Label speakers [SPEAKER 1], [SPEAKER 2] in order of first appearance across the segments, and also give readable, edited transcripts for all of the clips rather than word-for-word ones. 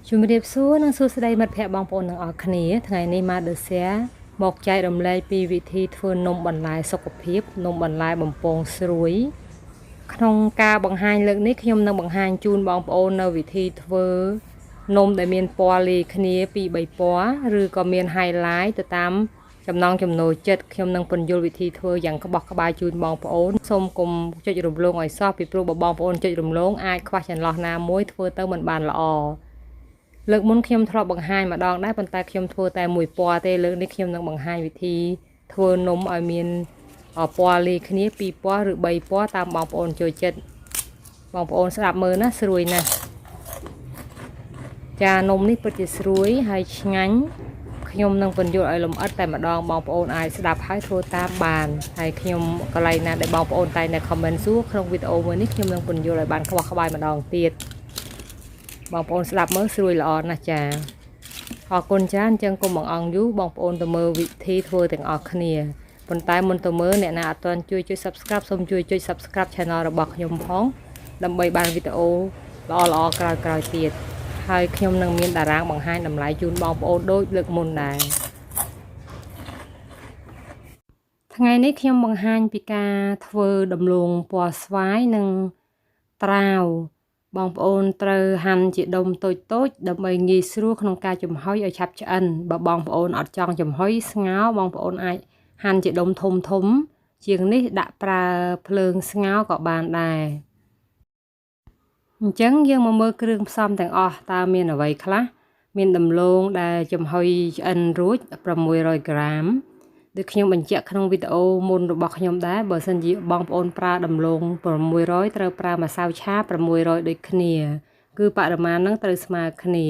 [SPEAKER 1] ជំរាបសួរនិងសួស្តីមិត្តភ័ក្តិបងប្អូនទាំងអស់គ្នាថ្ងៃនេះមកដូចជាមកចែករំលែកពីវិធីធ្វើនំបន្លែសុខភាពនំបន្លែបំពងស្រួយក្នុងការបង្ហាញលើកនេះខ្ញុំនឹងបង្ហាញជូនបងប្អូននៅវិធីធ្វើនំដែលមានពណ៌លាយគ្នាពី3ពណ៌ឬក៏មាន highlight ទៅតាមចំណង់ចំណូលចិត្តខ្ញុំនឹងពន្យល់វិធីធ្វើយ៉ាងក្បោះក្បាយជូនបងប្អូនសូមកុំចុចរំលងឲ្យសោះពីព្រោះបងប្អូនចុចរំលងអាចខ្វះចន្លោះណាមួយធ្វើទៅមិនបានល្អលើកមុនខ្ញុំធ្លាប់បង្ហាញម្ដងដែរប៉ុន្តែខ្ញុំធ្វើតែមួយពណ៌ទេលើកនេះខ្ញុំនឹងបង្ហាញវិធីធ្វើនំឲ្យមានពណ៌លាយគ្នា2ពណ៌ឬ3ពណ៌តាមបងប្អូនចូលចិត្តបងប្អូនស្ដាប់មើលណាស្រួយណាស់ចានំនេះពិតជាស្រួយហើយឆ្ងាញ់ខ្ញុំនឹងពន្យល់ឲ្យលម្អិតតែម្ដងបងប្អូនអាចស្ដាប់ហើយធ្វើតាមបានហើយខ្ញុំកន្លែងណាដែលបងប្អូនតែនៅ comment សួរក្នុងវីដេអូមួយនេះខ្ញុំនឹងពន្យល់ឲ្យបានក្បោះក្បាយម្ដងទៀតបងប្អូនស្ដាប់មើលស្រួយល្អណាស់ចាអរគុណច្រើនអញ្ចឹងកុំបង្អង់យូរបងប្អូនទៅមើលវិធីធ្វើទាំងអស់គ្នាប៉ុន្តែមុនទៅមើលអ្នកណាអត់ទាន់ជួយចុច Subscribe សូមជួយចុច Subscribe Channel របស់ខ្ញុំផងដើម្បីបានវីដេអូល្អៗក្រោយៗទៀតហើយខ្ញុំនឹងមានតារាងបង្ហាញតម្លៃជូនបងប្អូនដូចលើកមុនដែរថ្ងៃនេះខ្ញុំបង្ហាញពីការធ្វើដំឡូងពណ៌ស្វាយនិងត្រាវបងប្អូនត្រូវហាន់ជាដុំតូចៗដើម្បីងាយស្រួលក្នុងការចំហុយឲ្យឆាប់ឆ្អិនបើបងប្អូនអត់ចង់ចំហុយស្ងោរបងប្អូនអាចហាន់ជាដុំធំជាងនេះដាក់ប្រើភ្លើងស្ងោរក៏បានដែរអញ្ចឹងយើងមកមើលគ្រឿងផ្សំទាំងអស់តើមានអ្វីខ្លះមានដំឡូងដែលចំហុយឆ្អិនរួច600ក្រាមដូចខ្ញុំបញ្ជាក់ក្នុងវីដេអូមុនរបស់ខ្ញុំដែរបើសិនជាបងប្អូនប្រើដំឡូង600ត្រូវប្រើម្សៅឆា600ដូចគ្នាគឺបរិមាណហ្នឹងត្រូវស្មើគ្នា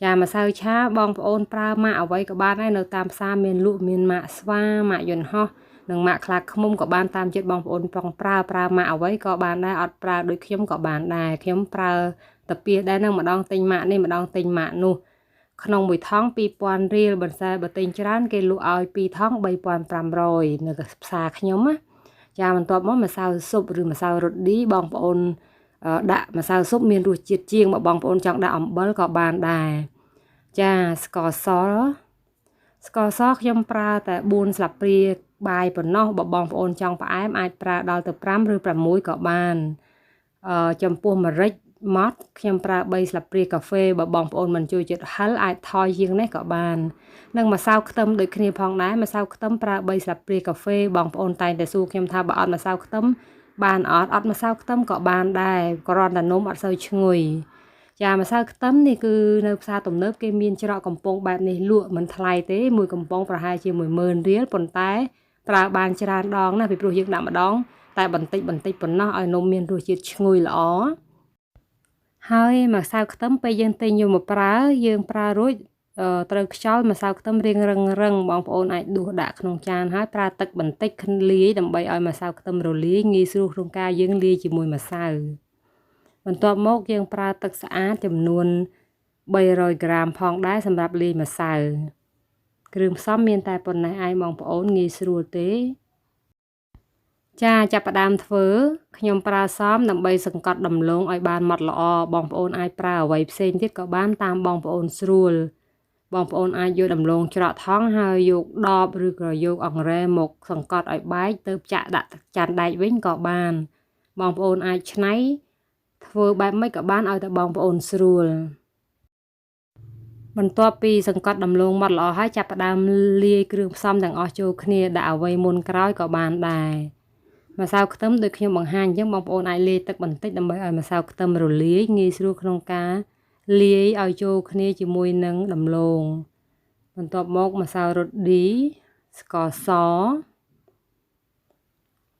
[SPEAKER 1] ចាម្សៅឆាបងប្អូនប្រើម៉ាកអ្វីក៏បានដែរនៅតាមផ្សារមានលក់មានម៉ាកស្វាម៉ាកយន្តហោះនិងម៉ាកខ្លាឃ្មុំក៏បានតាមចិត្តបងប្អូនប្រងប្រើម៉ាកអ្វីក៏បានដែរអត់ប្រើដូចខ្ញុំក៏បានដែរខ្ញុំប្រើតាពីដែរនឹងម្ដងទិញម៉ាកនេះម្ដងទិញម៉ាកនោះក្នុងមួយថង់2000រៀលបើទិញច្រើនគេលក់ឲ្យ2ថង់3500នៅផ្សារខ្ញុំណាចាបន្ទាប់មកម្សៅស៊ុបឬម្សៅរ៉ូឌីបងប្អូនដាក់ម្សៅស៊ុបមានរសជាតិជាងបើបងប្អូនចង់ដាក់អំបិលក៏បានដែរចាស្ករសខ្ញុំប្រើតែ4ស្លាបព្រាបាយប៉ុណ្ណោះបើបងប្អូនចង់ផ្អែមអាចប្រើដល់ទៅ5ឬ6ក៏បានចំពោះម្រេចម៉ត់ខ្ញុំប្រើ3ស្លាបព្រាកាហ្វេបើបងប្អូនមិនចូលចិត្តហឹរអាចថយជាងនេះក៏បាននិងម្សៅខ្ទឹមដូចគ្នាផងដែរម្សៅខ្ទឹមប្រើ3ស្លាបព្រាកាហ្វេបងប្អូនតែងតែសួរខ្ញុំថាបើអត់ម្សៅខ្ទឹមបានអត់ម្សៅខ្ទឹមក៏បានដែរគ្រាន់តែនំអត់សូវឈ្ងុយចាម្សៅខ្ទឹមនេះគឺនៅផ្សារទំនើបគេមានច្រកកំប៉ុងបែបនេះលក់មិនថ្លៃទេមួយកំប៉ុងប្រហែលជា10000រៀលប៉ុន្តែប្រើបានច្រើនដងណាពីព្រោះយើងដាក់ម្ដងតែបន្តិចប៉ុណ្ណោះឲ្យនំមានរសជាតិឈ្ងុយល្អហើយម្សៅខ្ទឹមពេលយើងទិញយកមកប្រើយើងប្រើរួចត្រូវខ្យល់ម្សៅខ្ទឹមរៀងរឹងបងប្អូនអាចដួសដាក់ក្នុងចានហើយប្រើទឹកបន្តិចលាយដើម្បីឲ្យម្សៅខ្ទឹមរលាយងាយស្រួលក្នុងការយើងលាយជាមួយម្សៅបន្ទាប់មកយើងប្រើទឹកស្អាតចំនួន300ក្រាមផងដែរសម្រាប់លាយម្សៅគ្រឿងផ្សំមានតែប៉ុណ្ណេះឯងបងប្អូនងាយស្រួលទេចាចាប់ផ្ដើមធ្វើខ្ញុំប្រើសមដើម្បីសង្កត់ដំឡូងឲ្យបានម៉ត់ល្អបងប្អូនអាចប្រើអ្វីផ្សេងទៀតក៏បានតាមបងប្អូនស្រួលបងប្អូនអាចយកដំឡូងច្រកថង់ហើយយកដបឬក៏យកអង្រែមកសង្កត់ឲ្យបែកទៅចាក់ដាក់ចានដែកវិញក៏បានបងប្អូនអាចច្នៃធ្វើបែបម៉េចក៏បានឲ្យតែបងប្អូនស្រួលបន្ទាប់ពីសង្កត់ដំឡូងម៉ត់ល្អហើយចាប់ផ្ដើមលាយគ្រឿងផ្សំទាំងអស់ចូលគ្នាដាក់អ្វីមុនក្រោយក៏បានដែរម្សៅខ្ទឹមដូចខ្ញុំបង្ហាញអញ្ចឹងបងប្អូនអាចលាយទឹកបន្តិចដើម្បីឲ្យម្សៅខ្ទឹមរលាយងាយស្រួលក្នុងការលាយឲ្យចូលគ្នាជាមួយនឹងដំឡូងបន្ទាប់មកម្សៅរ៉ូឌីស្ករស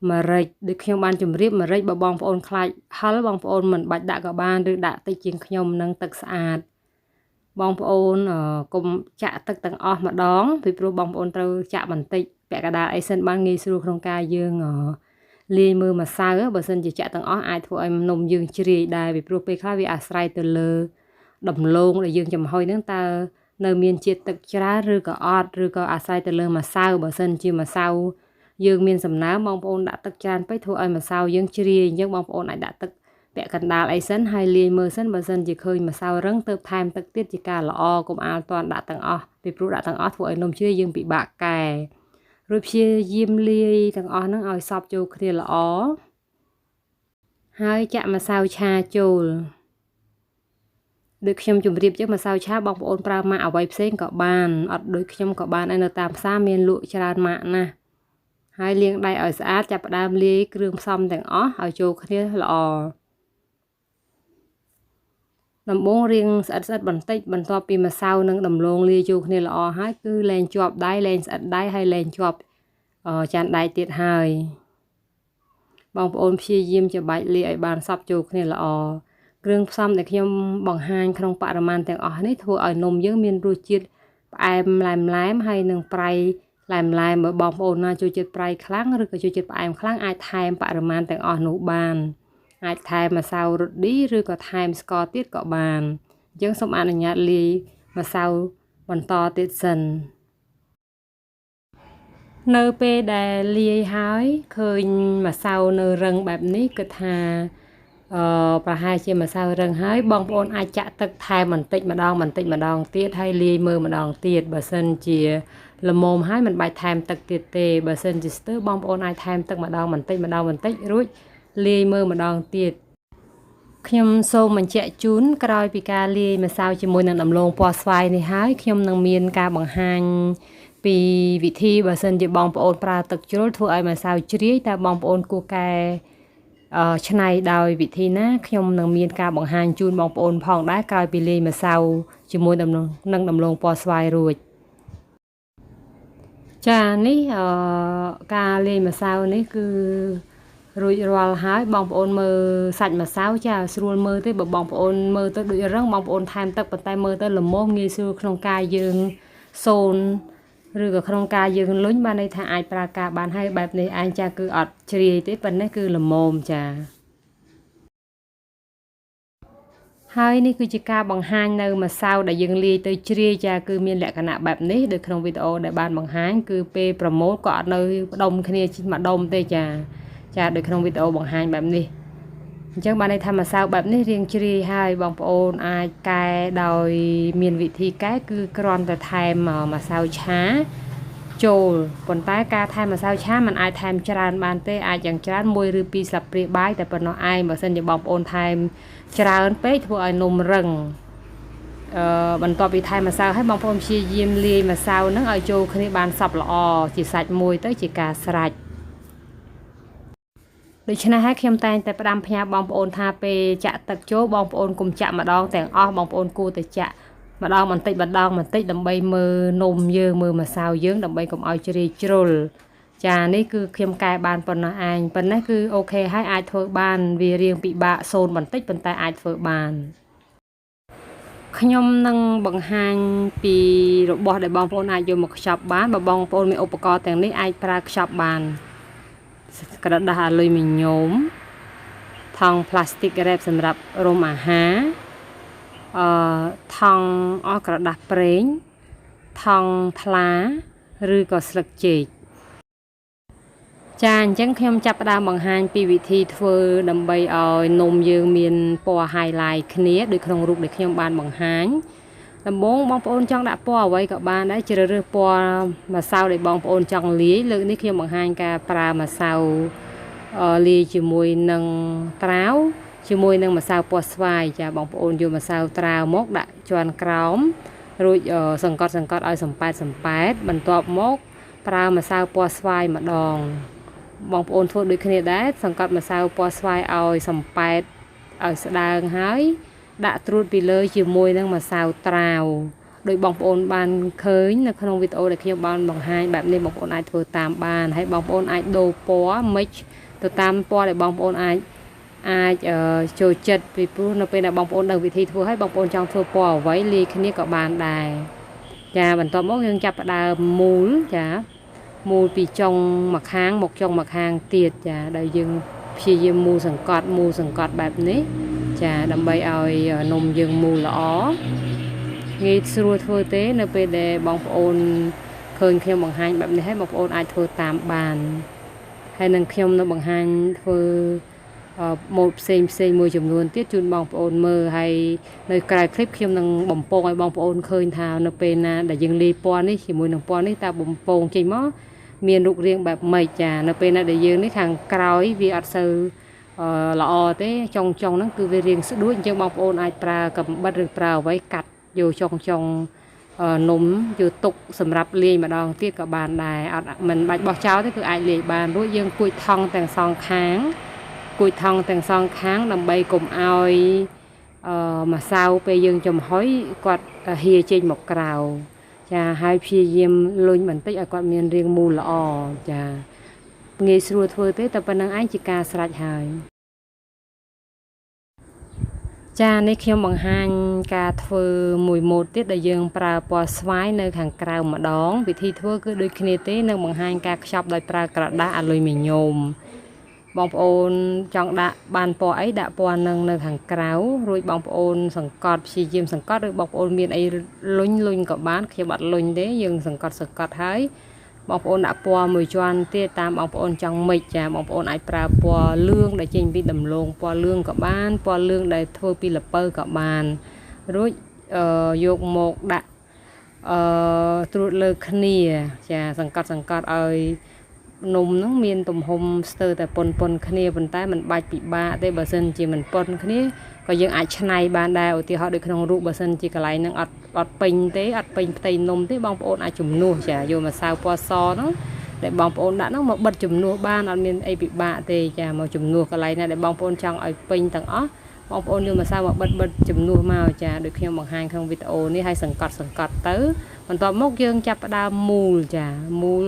[SPEAKER 1] ម្រេចដូចខ្ញុំបានជម្រាបម្រេចបើបងប្អូនខ្លាចហឹរបងប្អូនមិនបាច់ដាក់ក៏បានឬដាក់តិចជាងខ្ញុំនឹងទឹកស្អាតបងប្អូនកុំចាក់ទឹកទាំងអស់ម្ដងពីព្រោះបងប្អូនត្រូវចាក់បន្តិចពាក់កណ្ដាលអីសិនបានងាយស្រួលក្នុងការយើងលាយមើលម្សៅបើសិនជាចាក់ទាំងអស់អាចធ្វើឲ្យនំយើងជ្រាយដែរពីព្រោះពេលខ្លះវាអាស្រ័យទៅលើដំឡូងដែលយើងចំហុយហ្នឹងតើនៅមានជាតិទឹកច្រើនឬក៏អត់ឬក៏អាស្រ័យទៅលើម្សៅបើសិនជាម្សៅយើងមានសំណើមបងប្អូនដាក់ទឹកច្រើនពេកធ្វើឲ្យម្សៅយើងជ្រាយអញ្ចឹងបងប្អូនអាចដាក់ទឹក ពាក់កណ្ដាលអីសិនហើយលាយមើលសិនបើសិនជាឃើញម្សៅរឹងទើបថែមទឹកទៀតជាការល្អកុំអាលតាន់ដាក់ទាំងអស់ពីព្រោះដាក់ទាំងអស់ធ្វើឲ្យនំជ្រាយយើងពិបាកកែរួចព្យាយាមលាយទាំងអស់ហ្នឹងឲ្យសព្វចូលគ្នាល្អហើយចាក់ម្សៅឆាចូលដូចខ្ញុំជម្រាបចឹងម្សៅឆាបងប្អូនប្រើម៉ាកអ្វីផ្សេងក៏បានអត់ដូចខ្ញុំក៏បាននៅតាមផ្សារមានលក់ច្រើនម៉ាកណាស់ហើយលាងដៃឲ្យស្អាតចាប់ផ្ដើមលាយគ្រឿងផ្សំទាំងអស់ឲ្យចូលគ្នាល្អដំបូងរៀងស្អិតបន្តិចបន្ទាប់ពីម្សៅនិងដំឡូងលាយចូលគ្នាល្អហើយគឺលែងជាប់ដៃលែងស្អិតដៃហើយលែងជាប់ចានដៃទៀតហើយបងប្អូនព្យាយាមច្របាច់លាយឲ្យបានសព្វចូលគ្នាល្អគ្រឿងផ្សំដែលខ្ញុំបង្ហាញក្នុងបរិមាណទាំងអស់នេះធ្វើឲ្យនំយើងមានរសជាតិផ្អែមឡែមហើយនិងប្រៃឡែមបើបងប្អូនណាចូលចិត្តប្រៃខ្លាំងឬក៏ចូលចិត្តផ្អែមខ្លាំងអាចថែមបរិមាណទាំងអស់នោះបានអាចថែមម្សៅរ៉ូឌីឬក៏ថែមស្ករទៀតក៏បានអញ្ចឹងសូមអនុញ្ញាតលាយម្សៅបន្តទៀតសិននៅពេលដែលលាយហើយឃើញម្សៅនៅរឹងបែបនេះគឺថាប្រហែលជាម្សៅរឹងហើយបងប្អូនអាចចាក់ទឹកថែមបន្តិចម្ដងទៀតហើយលាយមើលម្ដងទៀតបើសិនជាល្មមហើយមិនបាច់ថែមទឹកទៀតទេបើសិនជាស្ទើរបងប្អូនអាចថែមទឹកម្ដងបន្តិចរួចលាយមើលម្ដងទៀតខ្ញុំសូមបញ្ជាក់ជូនក្រោយពីការលាយម្សៅជាមួយនឹងដំឡូងពណ៌ស្វាយនេះហើយខ្ញុំនឹងមានការបង្ហាញពីវិធីបើសិនជាបងប្អូនប្រើទឹកជ្រុលធ្វើឲ្យម្សៅជ្រាយតើបងប្អូនគួរកែឆ្នៃដោយវិធីណាខ្ញុំនឹងមានការបង្ហាញជូនបងប្អូនផងដែរក្រោយពីលាយម្សៅជាមួយនឹងដំឡូងពណ៌ស្វាយរួចចានេះការលាយម្សៅនេះគឺរួចរាល់ហើយបងប្អូនមើលសាច់ម្សៅចាស្រួលមើលទេបើបងប្អូនមើលទៅដូចរឹងបងប្អូនថែមទឹកប៉ុន្តែមើលទៅល្មមងាយស្រួលក្នុងការយើងសូនឬក៏ក្នុងការយើងលុញបានន័យថាអាចប្រើការបានហើយបែបនេះឯងចាគឺអត់ជ្រាយទេប៉ុន្តែគឺល្មមចាហើយនេះគឺជាការបង្ហាញនៅម្សៅដែលយើងលាយទៅជ្រាយចាគឺមានលក្ខណៈបែបនេះដូចក្នុងវីដេអូដែលបានបង្ហាញគឺពេលប្រម៉ូទក៏អត់នៅផ្ដុំគ្នាមួយដុំទេចាដូចក្នុងវីដេអូបង្ហាញបែបនេះអញ្ចឹងបានន័យថាម្សៅបែបនេះរាងជ្រាយហើយបងប្អូនអាចកែដោយមានវិធីកែគឺគ្រាន់តែថែមម្សៅឆាចូលប៉ុន្តែការថែមម្សៅឆាมันអាចថែមច្រើនបានទេអាចយ៉ាងច្រើន1ឬ2ស្លាបព្រាបាយតែប៉ុណ្ណោះឯងបើសិនជាបងប្អូនថែមច្រើនពេកធ្វើឲ្យនំរឹងបន្ទាប់ពីថែមម្សៅហើយបងប្អូនព្យាយាមលាយម្សៅហ្នឹងឲ្យចូលគ្នាបានសព្វល្អជាសាច់មួយទៅជាការស្រេចដូច្នេះហើយខ្ញុំតែងតែផ្ដាំផ្ញើបងប្អូនថាពេលចាក់ទឹកចូលបងប្អូនកុំចាក់ម្ដងទាំងអស់បងប្អូនគួរតែចាក់ម្ដងបន្តិចដើម្បីមើលនំយើងមើលម្សៅយើងដើម្បីកុំឲ្យជ្រាយជ្រុលចានេះគឺខ្ញុំកែបានប៉ុណ្ណោះឯងប៉ុណ្ណេះគឺអូខេហើយអាចធ្វើបានវារៀងពិបាកសូនបន្តិចប៉ុន្តែអាចធ្វើបានខ្ញុំនឹងបង្ហាញពីរបស់ដែលបងប្អូនអាចយកមកខ្ចប់បានបើបងប្អូនមានឧបករណ៍ទាំងនេះអាចប្រើខ្ចប់បានក្រដាសអាលុយមីញ៉ូមថង់ផ្លាស្ទិករ៉េបសម្រាប់រុំអាហារថង់ក្រដាសប្រេងថង់ថ្លាឬក៏ស្លឹកចេកចាអញ្ចឹងខ្ញុំចាប់ផ្ដើមបង្ហាញពីវិធីធ្វើដើម្បីឲ្យនំយើងមានពណ៌ highlight គ្នាដូចក្នុងរូបដែលខ្ញុំបានបង្ហាញដំបូងបងប្អូនចង់ដាក់ពណ៌អ្វីក៏បានដែរជ្រើសរើសពណ៌ម្សៅដែលបងប្អូនចង់លាយលើកនេះខ្ញុំបង្ហាញការប្រើម្សៅលាយជាមួយនឹងត្រាវជាមួយនឹងម្សៅពណ៌ស្វាយចាបងប្អូនយកម្សៅត្រាវមកដាក់ជាន់ក្រោមរួចសង្កត់ឲ្យសំប៉ែតបន្ទាប់មកប្រើម្សៅពណ៌ស្វាយម្ដងបងប្អូនធ្វើដូចគ្នាដែរសង្កត់ម្សៅពណ៌ស្វាយឲ្យសំប៉ែតឲ្យស្ដើងហើយដាក់ត្រួតពីលើជាមួយនឹងម្សៅត្រាវដោយបងប្អូនបានឃើញនៅក្នុងវីដេអូដែលខ្ញុំបានបង្ហាញបែបនេះបងប្អូនអាចធ្វើតាមបានហើយបងប្អូនអាចដូរពណ៌ mix ទៅតាមពណ៌ដែលបងប្អូនអាចចូលចិត្តពីព្រោះនៅពេលដែលបងប្អូនដឹងវិធីធ្វើហើយបងប្អូនចង់ធ្វើពណ៌អ្វីលាយគ្នាក៏បានដែរចាបន្ទាប់មកយើងចាប់ផ្ដើមមូលចាមូលពីចុងម្ខាងមកចុងម្ខាងទៀតចាដោយយើងព្យាយាមមូលសង្កត់បែបនេះចាដើម្បីឲ្យនំយើងមូលល្អងាយស្រួលធ្វើទេនៅពេលដែលបងប្អូនឃើញខ្ញុំបង្ហាញបែបនេះហើយបងប្អូនអាចធ្វើតាមបានហើយនឹងខ្ញុំនៅបង្ហាញធ្វើ ម៉ូតផ្សេងមួយចំនួនទៀតជូនបងប្អូនមើលហើយនៅក្រៅคลิปខ្ញុំនឹងបំពងឲ្យបងប្អូនឃើញថានៅពេលណាដែលយើងលាយពណ៌នេះជាមួយនឹងពណ៌នេះតើបំពងចេញមកមានរូបរាងបែបម៉េចចានៅពេលណាដែលយើងនេះខាងក្រោយវាអត់សូវល្អទេចុងហ្នឹងគឺវារាងស្ដួចអញ្ចឹងបងប្អូនអាចប្រើកាំបិតឬប្រើអ្វីកាត់យកចុងនំយកទុកសម្រាប់លាយម្ដងទៀតក៏បានដែរអត់មិនបាច់បោះចោលទេគឺអាចលាយបានរួចយើងគួចថង់ទាំងសងខាងដើម្បីកុំឲ្យម្សៅពេលយើងចំហុយគាត់ហៀចេញមកក្រៅចាហើយព្យាយាមលុញបន្តិចឲ្យគាត់មានរាងមូលល្អចាងាយស្រួលធ្វើទេតែប៉ុណ្្នឹងឯងជាការស្រេចហើយចានេះខ្ញុំបង្ហាញការធ្វើមួយម៉ូតទៀតដែលយើងប្រើពណ៌ស្វាយនៅខាងក្រៅម្ដងវិធីធ្វើគឺដូចគ្នាទេនឹងបង្ហាញការខ្ចប់ដោយប្រើក្រដាសអាលុយមីញ៉ូមបងប្អូនចង់ដាក់បានពណ៌អីដាក់ពណ៌នឹងនៅខាងក្រៅរួចបងប្អូនសង្កត់ព្យាយាមសង្កត់ឬបងប្អូនមានអីលុញក៏បានខ្ញុំអត់លុញទេយើងសង្កត់ហើយបងប្អូនដាក់ពណ៌មួយជាន់ទៀតតាមបងប្អូនចង់ម៉េចចាបងប្អូនអាចប្រើពណ៌លឿងដែលចេញពីដំឡូងពណ៌លឿងក៏បានពណ៌លឿងដែលធ្វើពីល្ពៅក៏បានរួចយកមកដាក់ត្រួតលើគ្នាចាសង្កត់ឲ្យនំហ្នឹងមានទំហំស្ទើរតែប៉ុនគ្នាប៉ុន្តែมันបាច់ពិបាកទេបើសិនជាមិនប៉ុនគ្នាក៏យើងអាចច្នៃបានដែរឧទាហរណ៍ដូចក្នុងរូបបើសិនជាកន្លែងហ្នឹងអត់ពេញទេអត់ពេញផ្ទៃនំទេបងប្អូនអាចជំនួសចាយកម្សៅពណ៌សហ្នឹងដែលបងប្អូនដាក់ហ្នឹងមកបិទជំនួសបានអត់មានអីពិបាកទេចាមកជំនួសកន្លែងណាដែលបងប្អូនចង់ឲ្យពេញទាំងអស់បងប្អូនយកម្សៅមកបិទជំនួសមកចាដូចខ្ញុំបង្ហាញក្នុងវីដេអូនេះហើយសង្កត់ទៅបន្ទាប់មកយើងចាប់ផ្ដើមមូលចាមូល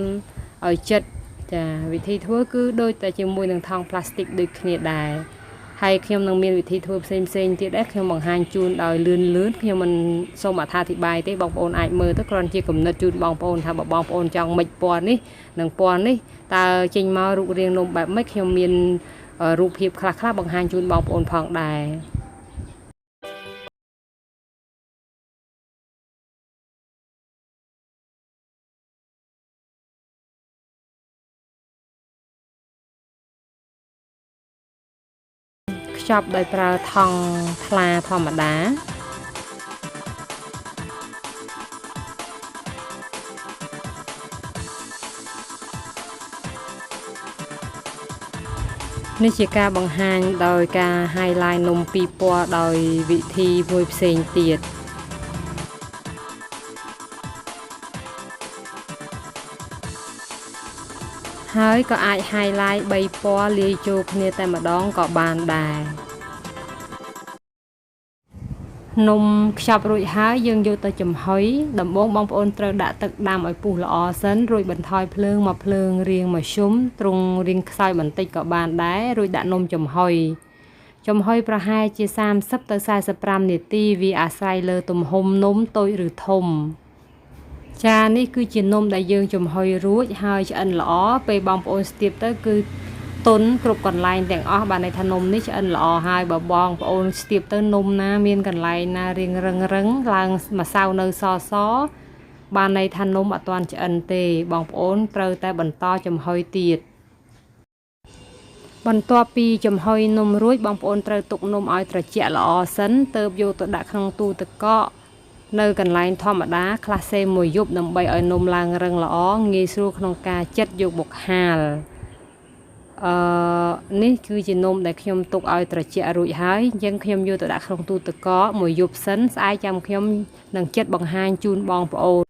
[SPEAKER 1] ឲ្យចិត្តចាវិធីធ្វើគឺដូចតែជាមួយនឹងថង់ផ្លាស្ទិកដូចគ្នាដែរហើយខ្ញុំនឹងមានវិធីធ្វើផ្សេងទៀតដែរខ្ញុំបង្ហាញជូនដោយលឿនខ្ញុំមិនសូមអត្ថាធិប្បាយទេបងប្អូនអាចមើលទៅគ្រាន់ជាគំនិតជូនបងប្អូនថាបើបងប្អូនចង់មិចពណ៌នេះនិងពណ៌នេះតើចេញមករូបរាងនំបែបម៉េចខ្ញុំមានរូបភាពខ្លះបង្ហាញជូនបងប្អូនផងដែរខ្ចប់ដោយប្រើថង់ថ្លាធម្មតានេះជាការបង្ហាញដោយការ highlight នំពីរពណ៌ដោយវិធីមួយផ្សេងទៀតហើយក៏អាច highlight 3ពណ៌លាយចូលគ្នាតែម្ដងក៏បានដែរនំខ្ចប់រួចហើយយើងយកទៅចំហុយដំបូងបងប្អូនត្រូវដាក់ទឹកដាំឲ្យពុះល្អសិនរួចបន្ថយភ្លើងមកភ្លើងរាងមធ្យមទ្រង់រាងខ្សោយបន្តិចក៏បានដែររួចដាក់នំចំហុយប្រហែលជា30ទៅ45នាទីវាអាស្រ័យលើទំហំនំតូចឬធំចានេះគឺជានំដែលយើងចំហុយរួចហើយឆ្អិនល្អពេលបងប្អូនស្ទាបទៅគឺទន់គ្រប់កន្លែងទាំងអស់បានន័យថានំនេះឆ្អិនល្អហើយបើបងប្អូនស្ទាបទៅនំណាមានកន្លែងណារាងរឹងឡើងម្សៅនៅសបានន័យថានំអត់ទាន់ឆ្អិនទេបងប្អូនត្រូវតែបន្តចំហុយទៀតបន្ទាប់ពីចំហុយនំរួចបងប្អូនត្រូវទុកនំឲ្យត្រជាក់ល្អសិនទើបយកទៅដាក់ក្នុងទូទឹកកកនៅកន្លែងធម្មតាខ្លះសេមួយយប់ដើម្បីឲ្យនំឡើងរឹងល្អងាយស្រួលក្នុងការចិតយកបុកហាលនេះគឺជានំដែលខ្ញុំទុកឲ្យត្រជាក់រួចហើយអញ្ចឹងខ្ញុំយកទៅដាក់ក្នុងទូទឹកកកមួយយប់សិនស្អែកចាំខ្ញុំនឹងចិតបង្ហាញជូនបងប្អូន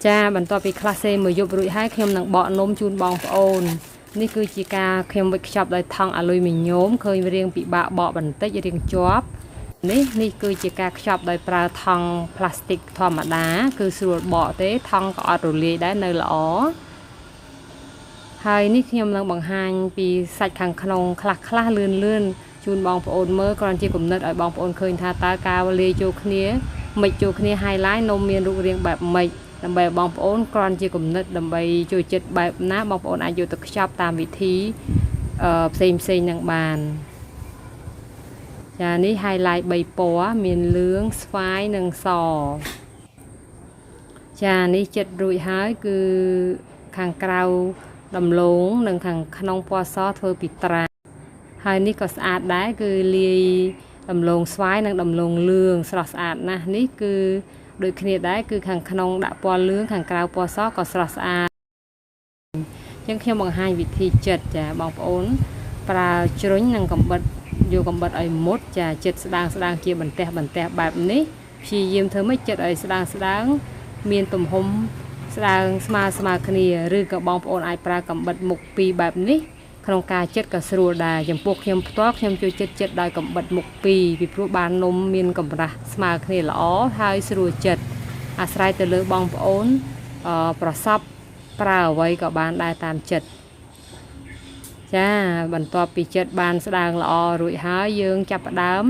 [SPEAKER 1] ចាបន្ទាប់ពីខ្លះសេមួយយប់រួចហើយខ្ញុំនឹងបកនំជូនបងប្អូននេះគឺជាការខ្ញុំវិចខ្ចប់ដោយថង់អាលុយមីញ៉ូមឃើញរាងពិបាកបកបន្តិចរាងជាប់នេះគឺជាការខ្ចប់ដោយប្រើថង់ផ្លាស្ទិកធម្មតាគឺស្រួលបកទេថង់ក៏អត់រលាយដែរនៅល្អហើយនេះខ្ញុំនឹងបង្ហាញពីសាច់ខាងក្នុងខ្លះលឿនជូនបងប្អូនមើលគ្រាន់ជាគំនិតឲ្យបងប្អូនឃើញថាតើការលាយចូលគ្នាមិចចូលគ្នា highlight នំមានរូបរាងបែបម៉េចដើម្បីបងប្អូនគ្រាន់ជាគំនិតដើម្បីជួយចិត្តបែបណាបងប្អូនអាចយកទៅខ្ចប់តាមវិធីផ្សេងនឹងបានចានេះ highlight 3ពណ៌មានលឿងស្វាយនិងសចានេះចិត្តរួចហើយគឺខាងក្រៅដំឡូងនិងខាងក្នុងពណ៌សធ្វើពីត្រា ហើយនេះក៏ស្អាតដែរគឺលាយដំឡូងស្វាយនិងដំឡូងលឿងស្រស់ស្អាតណាស់នេះគឺដូចគ្នាដែរគឺខាងក្នុងដាក់ពណ៌លឿងខាងក្រៅពណ៌សក៏ស្រស់ស្អាតអញ្ចឹងខ្ញុំបង្ហាញវិធីចិតចាបងប្អូនប្រើជ្រុញនិងកំបិតយកកំបិតឲ្យមុតចាចិតស្ដាងជាបន្ទះបែបនេះព្យាយាមធ្វើម៉េចចិតឲ្យស្ដាងមានទំហំស្ដើងស្មើគ្នាឬក៏បងប្អូនអាចប្រើកំបិតមុខ2បែបនេះក្នុងការចិតក៏ស្រួលដែរចំពោះខ្ញុំផ្ទាល់ខ្ញុំជួយចិតដោយកំបិតមុខ2ពីព្រោះបាននំមានកម្រាស់ស្មើគ្នាល្អហើយស្រួលចិតអាស្រ័យទៅលើបងប្អូនប្រសពប្រើអ្វីក៏បានដែរតាមចិត្តចាបន្ទាប់ពីចិតបានស្ដើងល្អរួចហើយយើងចាប់ផ្ដើម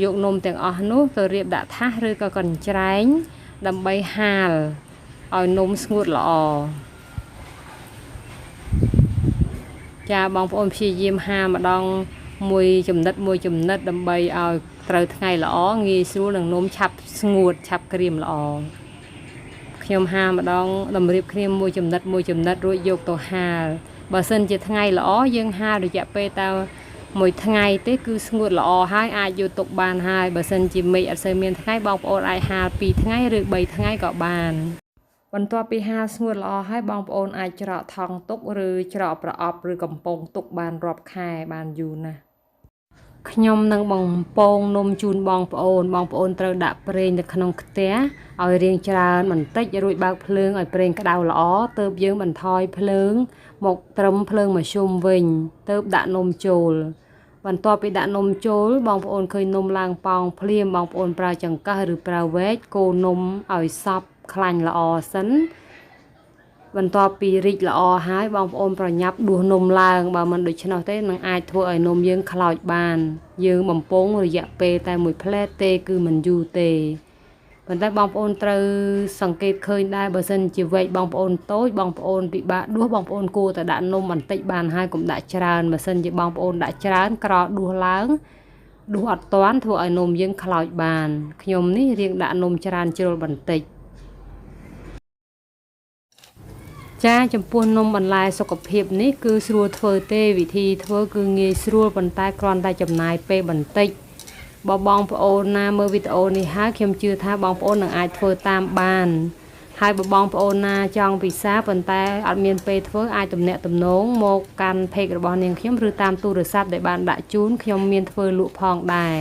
[SPEAKER 1] យកនំទាំងអស់នោះទៅរៀបដាក់ថាសឬក៏កញ្ច្រែងដើម្បីហាលឲ្យនំស្ងួតល្អចាបងប្អូនព្យាយាមហាលម្ដងមួយចំណិតដើម្បីឲ្យត្រូវថ្ងៃល្អងាយស្រួលនឹងនំឆាប់ស្ងួតឆាប់ក្រៀមល្អខ្ញុំហាលម្ដងតម្រៀបគ្នាមួយចំណិតរួចយកទៅហាលបើសិនជាថ្ងៃល្អយើងហាលរយៈពេលតែមួយថ្ងៃទេគឺស្ងួតល្អហើយអាចយកទុកបានហើយបើសិនជាមេឃអត់សូវមានថ្ងៃបងប្អូនអាចហាល2ថ្ងៃឬ3ថ្ងៃក៏បានបន្ទាប់ពីហាលស្ងួតល្អហើយបងប្អូនអាចច្រកថង់ទុកឬច្រកប្រអប់ឬកំប៉ុងទុកបានរាប់ខែបានយូរណាស់ខ្ញុំនឹងបំពងនំជូនបងប្អូនត្រូវដាក់ប្រេងនៅក្នុងខ្ទះឲ្យរាងច្រើនបន្តិចរួចបើកភ្លើងឲ្យប្រេងក្តៅល្អទើបយើងបន្ថយភ្លើងមកត្រឹមភ្លើងមធ្យមវិញទើបដាក់នំចូលបន្ទាប់ពីដាក់នំចូលបងប្អូនឃើញនំឡើងប៉ោងភ្លាមបងប្អូនប្រើចង្កឹះឬប្រើវែកកូរនំឲ្យសព្វខ្លាញ់ល្អសិនបន្ទាប់ពីរីកល្អហើយបងប្អូនប្រញាប់ដួសនំឡើងបើមិនដូច្នោះទេនឹងអាចធ្វើឲ្យនំយើងខ្លោចបានយើងបំពងរយៈពេលតែមួយផ្លែតទេគឺមិនយូរទេប៉ុន្តែបងប្អូនត្រូវសង្កេតឃើញដែរបើសិនជាវែកបងប្អូនតូចបងប្អូនពិបាកដួសបងប្អូនគួរតែដាក់នំបន្តិចបានហើយកុំដាក់ច្រើនបើសិនជាបងប្អូនដាក់ច្រើនក្រដួសឡើងដួសអត់តាន់ធ្វើឲ្យនំយើងខ្លោចបានខ្ញុំនេះរៀងដាក់នំច្រើនជ្រុលបន្តិចចាចំពោះនំបន្លែសុខភាពនេះគឺស្រួលធ្វើទេវិធីធ្វើគឺងាយស្រួលប៉ុន្តែគ្រាន់តែចំណាយពេលបន្តិចបើបងប្អូនណាមើលវីដេអូនេះហើយខ្ញុំជឿថាបងប្អូននឹងអាចធ្វើតាមបានហើយបើបងប្អូនណាចង់ពិសាប៉ុន្តែអត់មានពេលធ្វើអាចទំនាក់ទំនងមកកាន់เพจរបស់នាងខ្ញុំឬតាមទូរស័ព្ទដែលបានដាក់ជូនខ្ញុំមានធ្វើលក់ផងដែរ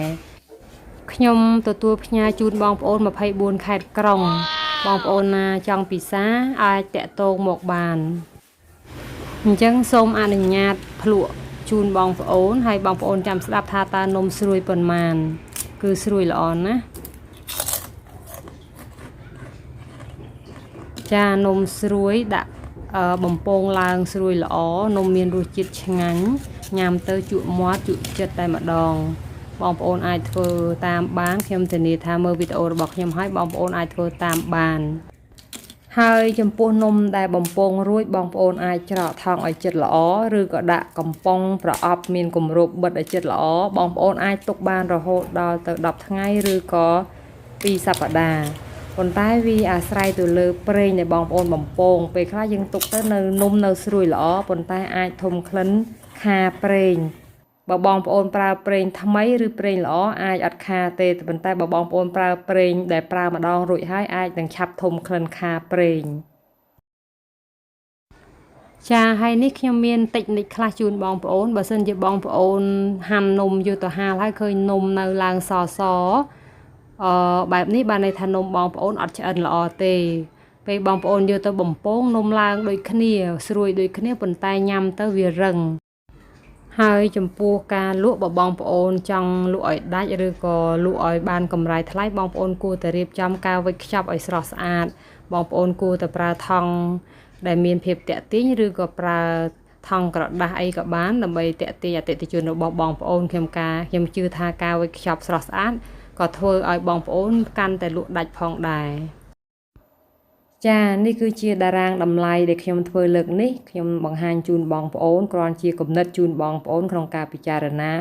[SPEAKER 1] ខ្ញុំទទួលផ្ញើជូនបងប្អូន24ខេត្តក្រុងបងប្អូនណាចង់ពិសាអាចតាក់ទងមកបានអញ្ចឹងសូមអនុញ្ញាតភ្លក់ជូនបងប្អូនហើយបងប្អូនចាំស្ដាប់ថាតើនំស្រួយប៉ុន្មានគឺស្រួយល្អណាស់ចានំស្រួយដាក់បំពងឡើងស្រួយល្អនំមានរសជាតិឆ្ងាញ់ញ៉ាំទៅជក់មាត់ជក់ចិត្តតែម្ដងបងប្អូនអាចធ្វើតាមបានខ្ញុំធានាថាមើលវីដេអូរបស់ខ្ញុំហើយបងប្អូនអាចធ្វើតាមបានហើយចំពោះនំដែលបំពងរួចបងប្អូនអាចច្រកថង់ឲ្យជិតល្អឬក៏ដាក់កំប៉ុងប្រអប់មានគម្របបិទឲ្យជិតល្អបងប្អូនអាចទុកបានរហូតដល់ទៅ10ថ្ងៃឬក៏2សប្តាហ៍ប៉ុន្តែវាអាស្រ័យទៅលើប្រេងដែលបងប្អូនបំពងពេលខ្លះយើងទុកទៅនៅនំនៅស្រួយល្អប៉ុន្តែអាចធំក្លិនខាប្រេងបើបងប្អូនប្រើប្រេងថ្មីឬប្រេងល្អអាចអត់ខាទេប៉ុន្តែបើបងប្អូនប្រើប្រេងដែលប្រើម្ដងរួចហើយអាចនឹងឆាប់ធំក្លិនខាប្រេងចាហើយនេះខ្ញុំមានតិចនិចខ្លះជូនបងប្អូនបើសិនជាបងប្អូនហាន់នំយកទៅហាលហើយឃើញនំនៅឡើងសបែបនេះបានន័យថានំបងប្អូនអត់ឆ្អិនល្អទេពេលបងប្អូនយកទៅបំពងនំឡើងដូចគ្នាស្រួយដូចគ្នាប៉ុន្តែញ៉ាំទៅវារឹងហើយចំពោះការលក់បងប្អូនចង់លក់ឲ្យដាច់ឬក៏លក់ឲ្យបានកម្រៃថ្លៃបងប្អូនគួរតែរៀបចំការវេចខ្ចប់ឲ្យស្រស់ស្អាតបងប្អូនគួរតែប្រើថង់ដែលមានភាពតាក់ទាញឬក៏ប្រើថង់ក្រដាសអីក៏បានដើម្បីតាក់ទាញអតិថិជនរបស់បងប្អូនខ្ញុំជឿថាការវេចខ្ចប់ស្រស់ស្អាតក៏ធ្វើឲ្យបងប្អូនកាន់តែលក់ដាច់ផងដែរចានេះគឺជាតារាងតម្លៃដែលខ្ញុំធ្វើលើកនេះខ្ញុំបង្ហាញជូនបងប្អូនគ្រាន់ជាគំនិតជូនបងប្អូនក្នុងការពិចារណា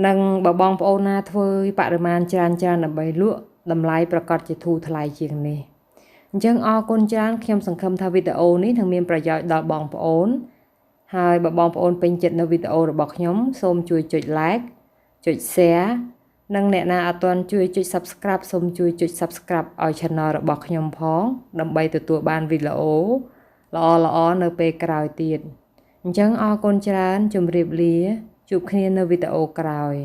[SPEAKER 1] និងបើបងប្អូនណាធ្វើបរិមាណច្រើនដើម្បីលក់តម្លៃប្រកាសជាធូរថ្លៃជាងនេះអញ្ចឹងអរគុណច្រើនខ្ញុំសង្ឃឹមថាវីដេអូនេះនឹងមានប្រយោជន៍ដល់បងប្អូន ហើយបើបងប្អូនពេញចិត្តនៅវីដេអូរបស់ខ្ញុំសូមជួយចុច like ចុច share និងអ្នកណាអត់ទាន់ជួយចុច subscribe សូមជួយចុច subscribe ឲ្យ channel របស់ខ្ញុំផងដើម្បីទទួលបានវីដេអូល្អៗនៅពេលក្រោយទៀតអញ្ចឹងអរគុណច្រើនជម្រាបលាជួបគ្នានៅវីដេអូក្រោយ